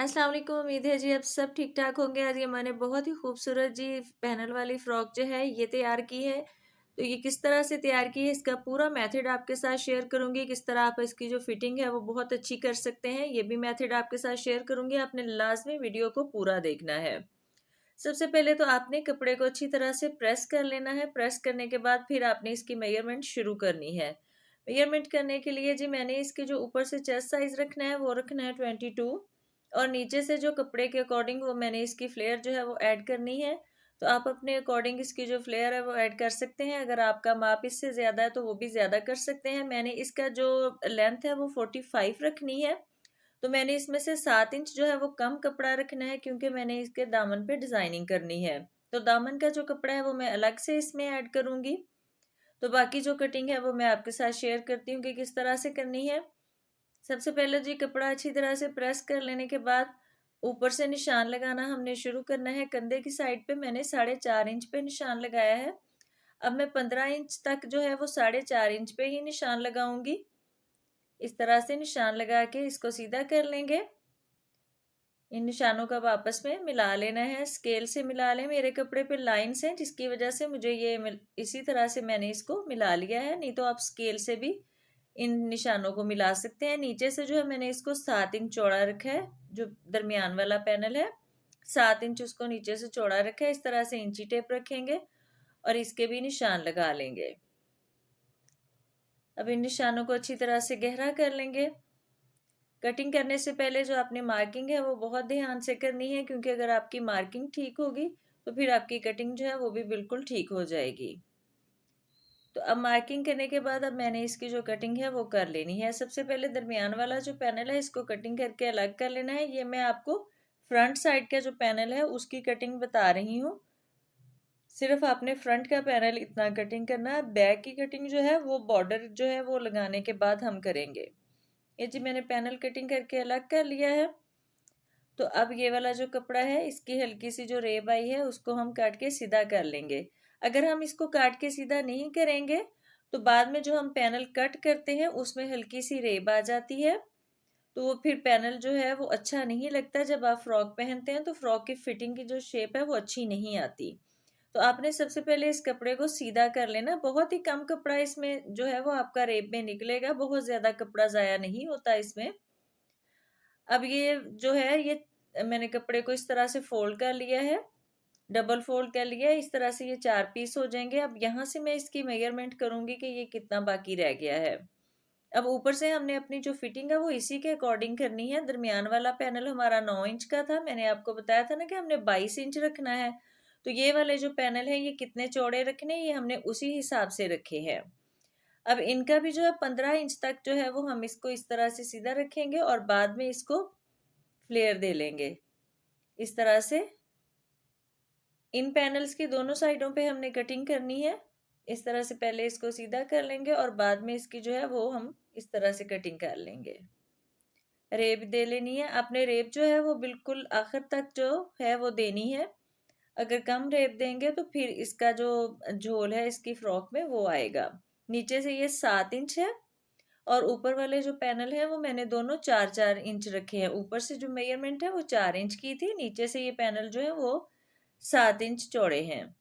अस्सलाम वालेकुम। उम्मीद है जी आप सब ठीक ठाक होंगे। आज ये मैंने बहुत ही खूबसूरत जी पैनल वाली फ्रॉक जो है ये तैयार की है। तो ये किस तरह से तैयार की है इसका पूरा मेथड आपके साथ शेयर करूंगी। किस तरह आप इसकी जो फिटिंग है वो बहुत अच्छी कर सकते हैं, ये भी मेथड आपके साथ शेयर करूंगी। आपने लाजमी वीडियो को पूरा देखना है। सबसे पहले तो आपने कपड़े को अच्छी तरह से प्रेस कर लेना है। प्रेस करने के बाद फिर आपने इसकी मेजरमेंट शुरू करनी है। मेजरमेंट करने के लिए जी मैंने इसके जो ऊपर से चेस्ट साइज रखना है वो रखना है 22, और नीचे से जो कपड़े के अकॉर्डिंग वो मैंने इसकी फ्लेयर जो है वो ऐड करनी है। तो आप अपने अकॉर्डिंग इसकी जो फ्लेयर है वो ऐड कर सकते हैं। अगर आपका माप इससे ज़्यादा है तो वो भी ज़्यादा कर सकते हैं। मैंने इसका जो लेंथ है वो 45 रखनी है। तो मैंने इसमें से 7 इंच जो है वो कम कपड़ा रखना है, क्योंकि मैंने इसके दामन पे डिज़ाइनिंग करनी है। तो दामन का जो कपड़ा है वो मैं अलग से इसमें ऐड करूँगी। तो बाकी जो कटिंग है वो मैं आपके साथ शेयर करती हूँ कि किस तरह से करनी है। सबसे पहले जी कपड़ा अच्छी तरह से प्रेस कर लेने के बाद ऊपर से निशान लगाना हमने शुरू करना है। कंधे की साइड पे मैंने 4.5 इंच पे निशान लगाया है। अब मैं 15 इंच तक जो है वो 4.5 इंच पे ही निशान लगाऊंगी। इस तरह से निशान लगा के इसको सीधा कर लेंगे। इन निशानों को अब आपस में मिला लेना है, स्केल से मिला लें। मेरे कपड़े पे लाइंस हैं जिसकी वजह से मुझे ये इसी तरह से मैंने इसको मिला लिया है, नहीं तो आप स्केल से भी इन निशानों को मिला सकते हैं। नीचे से जो है मैंने इसको 7 इंच चौड़ा रखा है। जो दरमियान वाला पैनल है 7 इंच उसको नीचे से चौड़ा रखा है। इस तरह से इंची टेप रखेंगे और इसके भी निशान लगा लेंगे। अब इन निशानों को अच्छी तरह से गहरा कर लेंगे। कटिंग करने से पहले जो आपने मार्किंग है वो बहुत ध्यान से करनी है, क्योंकि अगर आपकी मार्किंग ठीक होगी तो फिर आपकी कटिंग जो है वो भी बिल्कुल ठीक हो जाएगी। तो अब मार्किंग करने के बाद अब मैंने इसकी जो कटिंग है वो कर लेनी है। सबसे पहले दरमियान वाला जो पैनल है इसको कटिंग करके अलग कर लेना है। ये मैं आपको फ्रंट साइड का जो पैनल है उसकी कटिंग बता रही हूँ। सिर्फ आपने फ्रंट का पैनल इतना कटिंग करना है। बैक की कटिंग जो है वो बॉर्डर जो है वो लगाने के बाद हम करेंगे। ये जी मैंने पैनल कटिंग करके अलग कर लिया है। तो अब ये वाला जो कपड़ा है इसकी हल्की सी जो रेब आई है उसको हम काट के सीधा कर लेंगे। अगर हम इसको काट के सीधा नहीं करेंगे तो बाद में जो हम पैनल कट करते हैं उसमें हल्की सी रेब आ जाती है। तो वो फिर पैनल जो है वो अच्छा नहीं लगता। जब आप फ्रॉक पहनते हैं तो फ्रॉक की फिटिंग की जो शेप है वो अच्छी नहीं आती। तो आपने सबसे पहले इस कपड़े को सीधा कर लेना। बहुत ही कम कपड़ा इसमें जो है वो आपका रेब में निकलेगा, बहुत ज़्यादा कपड़ा ज़ाया नहीं होता इसमें। अब ये जो है ये मैंने कपड़े को इस तरह से फोल्ड कर लिया है, डबल फोल्ड कर लिया है। इस तरह से ये 4 पीस हो जाएंगे। अब यहाँ से मैं इसकी मेजरमेंट करूंगी कि ये कितना बाकी रह गया है। अब ऊपर से हमने अपनी जो फिटिंग है वो इसी के अकॉर्डिंग करनी है। दरमियान वाला पैनल हमारा 9 इंच का था। मैंने आपको बताया था ना कि हमने 22 इंच रखना है। तो ये वाले जो पैनल है ये कितने चौड़े रखने, ये हमने उसी हिसाब से रखे हैं। अब इनका भी जो है 15 इंच तक जो है वो हम इसको इस तरह से सीधा रखेंगे और बाद में इसको फ्लेयर दे लेंगे। इस तरह से इन पैनल्स की दोनों साइडों पे हमने कटिंग करनी है। इस तरह से पहले इसको सीधा कर लेंगे और बाद में इसकी जो है वो हम इस तरह से कटिंग कर लेंगे। रेब दे लेनी है। आपने रेब जो है वो बिल्कुल आखिर तक जो है वो देनी है। अगर कम रेब देंगे तो फिर इसका जो झोल है इसकी फ्रॉक में वो आएगा। नीचे से ये 7 इंच है और ऊपर वाले जो पैनल है वो मैंने दोनों 4-4 इंच रखे हैं। ऊपर से जो मेजरमेंट है वो 4 इंच की थी, नीचे से ये पैनल जो है वो 7 इंच चौड़े हैं।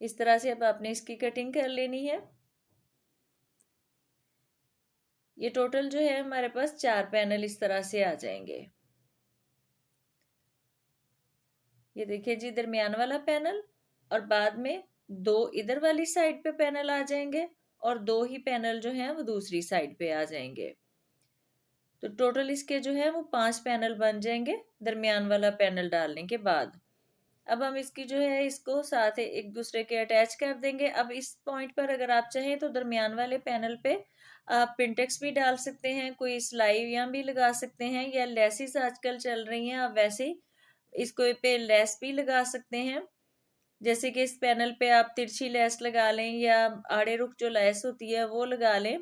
इस तरह से अब आपने इसकी कटिंग कर लेनी है। ये टोटल जो है हमारे पास 4 पैनल इस तरह से आ जाएंगे। ये देखिए जी दरमियान वाला पैनल, और बाद में 2 इधर वाली साइड पे पैनल आ जाएंगे और 2 ही पैनल जो हैं वो दूसरी साइड पे आ जाएंगे। तो टोटल इसके जो है वो 5 पैनल बन जाएंगे दरमियान वाला पैनल डालने के बाद। अब हम इसकी जो है इसको साथ एक दूसरे के अटैच कर देंगे। अब इस पॉइंट पर अगर आप चाहें तो दरमियान वाले पैनल पे आप पिंटेक्स भी डाल सकते हैं, कोई सिलाइयाँ भी लगा सकते हैं, या लेसिस आजकल चल रही हैं आप वैसे ही इसको पे लेस भी लगा सकते हैं। जैसे कि इस पैनल पे आप तिरछी लेस लगा लें या आड़े रुख जो लेस होती है वो लगा लें।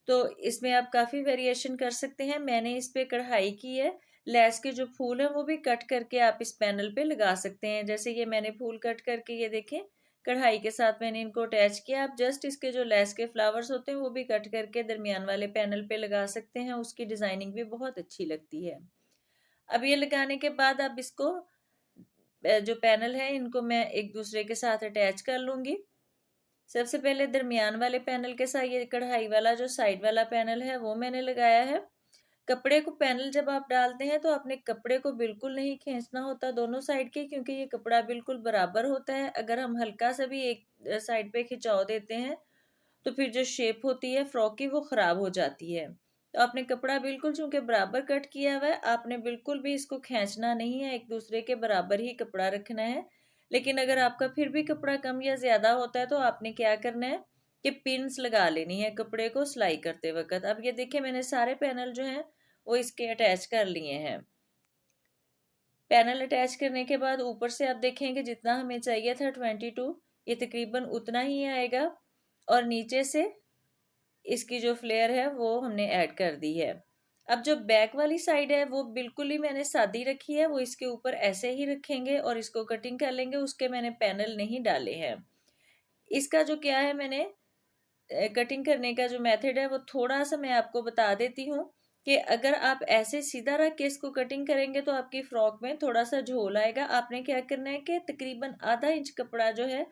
तो इसमें आप काफ़ी वेरिएशन कर सकते हैं। मैंने इस पे कढ़ाई की है। लेस के जो फूल हैं वो भी कट करके आप इस पैनल पे लगा सकते हैं। जैसे ये मैंने फूल कट करके ये देखें कढ़ाई के साथ मैंने इनको अटैच किया। आप जस्ट इसके जो लेस के फ्लावर्स होते हैं वो भी कट करके दरमियान वाले पैनल पे लगा सकते हैं, उसकी डिज़ाइनिंग भी बहुत अच्छी लगती है। अब ये लगाने के बाद अब इसको जो पैनल है इनको मैं एक दूसरे के साथ अटैच कर लूँगी। सबसे पहले दरमियान वाले पैनल के साथ ये कढ़ाई वाला जो साइड वाला पैनल है वो मैंने लगाया है। कपड़े को पैनल जब आप डालते हैं तो अपने कपड़े को बिल्कुल नहीं खींचना होता दोनों साइड के, क्योंकि ये कपड़ा बिल्कुल बराबर होता है। अगर हम हल्का सा भी एक साइड पे खिंचाव देते हैं तो फिर जो शेप होती है फ्रॉक की वो ख़राब हो जाती है। तो आपने कपड़ा बिल्कुल चूँकि बराबर कट किया हुआ है, आपने बिल्कुल भी इसको खींचना नहीं है, एक दूसरे के बराबर ही कपड़ा रखना है। लेकिन अगर आपका फिर भी कपड़ा कम या ज़्यादा होता है तो आपने क्या करना है कि पिन्स लगा लेनी है कपड़े को सिलाई करते वक़्त। अब ये देखिए मैंने सारे पैनल जो हैं वो इसके अटैच कर लिए हैं। पैनल अटैच करने के बाद ऊपर से आप देखें कि जितना हमें चाहिए था 22, ये तकरीबन उतना ही आएगा, और नीचे से इसकी जो फ्लेयर है वो हमने ऐड कर दी है। अब जो बैक वाली साइड है वो बिल्कुल ही मैंने सादी रखी है, वो इसके ऊपर ऐसे ही रखेंगे और इसको कटिंग कर लेंगे, उसके मैंने पैनल नहीं डाले हैं। इसका जो क्या है, मैंने कटिंग करने का जो मेथड है वो थोड़ा सा मैं आपको बता देती हूँ कि अगर आप ऐसे सीधा रख के इसको कटिंग करेंगे तो आपकी फ्रॉक में थोड़ा सा झोल आएगा। आपने क्या करना है कि तकरीबन आधा इंच कपड़ा जो है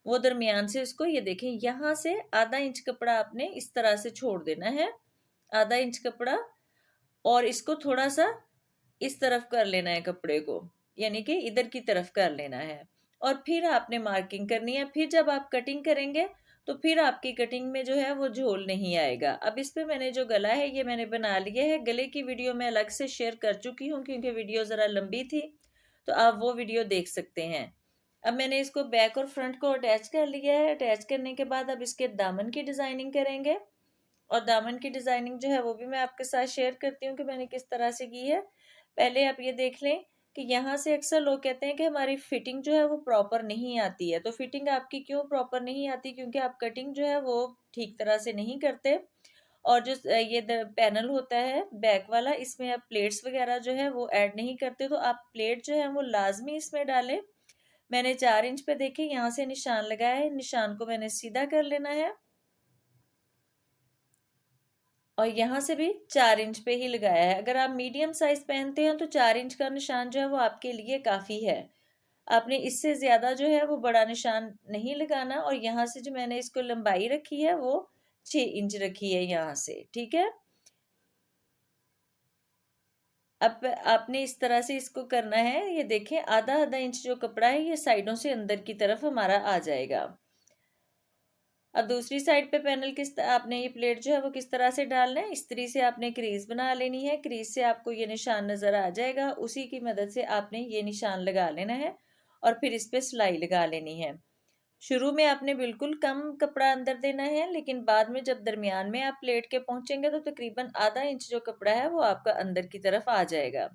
वो दरमियान से इसको, ये देखें यहाँ से आधा इंच कपड़ा आपने इस तरह से छोड़ देना है, आधा इंच कपड़ा, और इसको थोड़ा सा इस तरफ कर लेना है कपड़े को, यानी कि इधर की तरफ कर लेना है, और फिर आपने मार्किंग करनी है। फिर जब आप कटिंग करेंगे तो फिर आपकी कटिंग में जो है वो झोल नहीं आएगा। अब इस पे मैंने जो गला है ये मैंने बना लिया है। गले की वीडियो मैं अलग से शेयर कर चुकी हूँ क्योंकि वीडियो ज़रा लंबी थी, तो आप वो वीडियो देख सकते हैं। अब मैंने इसको बैक और फ्रंट को अटैच कर लिया है। अटैच करने के बाद अब इसके दामन की डिज़ाइनिंग करेंगे, और दामन की डिज़ाइनिंग जो है वो भी मैं आपके साथ शेयर करती हूँ कि मैंने किस तरह से की है। पहले आप ये देख लें कि यहाँ से अक्सर लोग कहते हैं कि हमारी फिटिंग जो है वो प्रॉपर नहीं आती है। तो फिटिंग आपकी क्यों प्रॉपर नहीं आती? क्योंकि आप कटिंग जो है वो ठीक तरह से नहीं करते, और जो ये पैनल होता है बैक वाला, इसमें आप प्लेट्स वगैरह जो है वो ऐड नहीं करते, तो आप प्लेट जो है वो लाजमी इसमें डालें। मैंने 4 इंच पे देखे यहाँ से निशान लगाया है, निशान को मैंने सीधा कर लेना है, और यहाँ से भी 4 इंच पे ही लगाया है। अगर आप मीडियम साइज पहनते हैं तो 4 इंच का निशान जो है वो आपके लिए काफ़ी है। आपने इससे ज़्यादा जो है वो बड़ा निशान नहीं लगाना, और यहाँ से जो मैंने इसको लंबाई रखी है वो 6 इंच रखी है यहाँ से, ठीक है। अब आपने इस तरह से इसको करना है। ये देखें आधा आधा इंच जो कपड़ा है ये साइडों से अंदर की तरफ हमारा आ जाएगा। अब दूसरी साइड पे पैनल आपने ये प्लेट जो है वो किस तरह से डालना है, इस तरह से आपने क्रीज बना लेनी है। क्रीज से आपको ये निशान नज़र आ जाएगा, उसी की मदद से आपने ये निशान लगा लेना है और फिर इस पे सिलाई लगा लेनी है। शुरू में आपने बिल्कुल कम कपड़ा अंदर देना है, लेकिन बाद में जब दरमियान में आप प्लेट के पहुंचेंगे तो तकरीबन आधा इंच जो कपड़ा है वो आपका अंदर की तरफ आ जाएगा।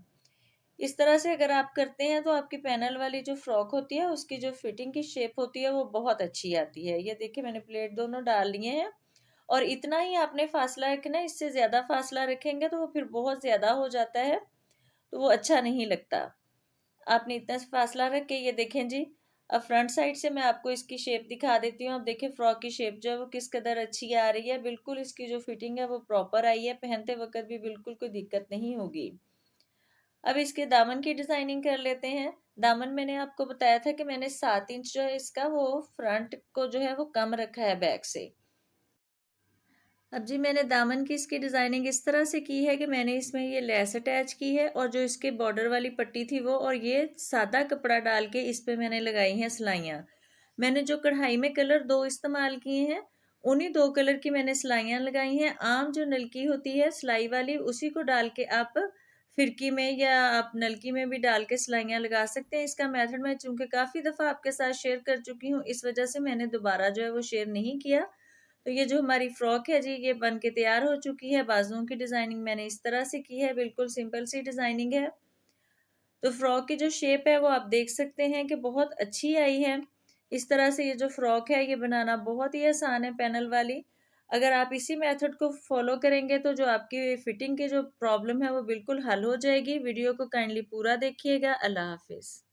इस तरह से अगर आप करते हैं तो आपकी पैनल वाली जो फ्रॉक होती है उसकी जो फिटिंग की शेप होती है वो बहुत अच्छी आती है। ये देखिए मैंने प्लेट दोनों डाल लिए हैं, और इतना ही आपने फासला रखना है। इससे ज़्यादा फासला रखेंगे तो वो फिर बहुत ज़्यादा हो जाता है, तो वो अच्छा नहीं लगता। आपने इतना फासला रख के, ये देखें जी। अब फ्रंट साइड से मैं आपको इसकी शेप दिखा देती हूँ। अब देखिए फ्रॉक की शेप जो है वो किस कदर अच्छी आ रही है, बिल्कुल इसकी जो फिटिंग है वो प्रॉपर आई है, पहनते वक्त भी बिल्कुल कोई दिक्कत नहीं होगी। अब इसके दामन की डिज़ाइनिंग कर लेते हैं। दामन मैंने आपको बताया था कि मैंने 7 इंच जो है इसका वो फ्रंट को जो है वो कम रखा है बैक से। अब जी मैंने दामन की इसकी डिज़ाइनिंग इस तरह से की है कि मैंने इसमें ये लेस अटैच की है, और जो इसके बॉर्डर वाली पट्टी थी वो, और ये सादा कपड़ा डाल के इस पे मैंने लगाई हैं सिलाइयाँ। मैंने जो कढ़ाई में कलर 2 इस्तेमाल किए हैं, उन्हीं 2 कलर की मैंने सिलाइयाँ लगाई हैं। आम जो नलकी होती है सिलाई वाली, उसी को डाल के आप फिरकी में या आप नलकी में भी डाल के सिलाइयाँ लगा सकते हैं। इसका मेथड मैं चूँकि काफ़ी दफ़ा आपके साथ शेयर कर चुकी हूँ, इस वजह से मैंने दोबारा जो है वो शेयर नहीं किया। तो ये जो हमारी फ्रॉक है जी ये बन के तैयार हो चुकी है। बाजुओं की डिज़ाइनिंग मैंने इस तरह से की है, बिल्कुल सिंपल सी डिज़ाइनिंग है। तो फ्रॉक की जो शेप है वो आप देख सकते हैं कि बहुत अच्छी आई है। इस तरह से ये जो फ्रॉक है ये बनाना बहुत ही आसान है पैनल वाली। अगर आप इसी मेथड को फॉलो करेंगे तो जो आपकी फिटिंग की जो प्रॉब्लम है वो बिल्कुल हल हो जाएगी। वीडियो को काइंडली पूरा देखिएगा। अल्लाह हाफिज़।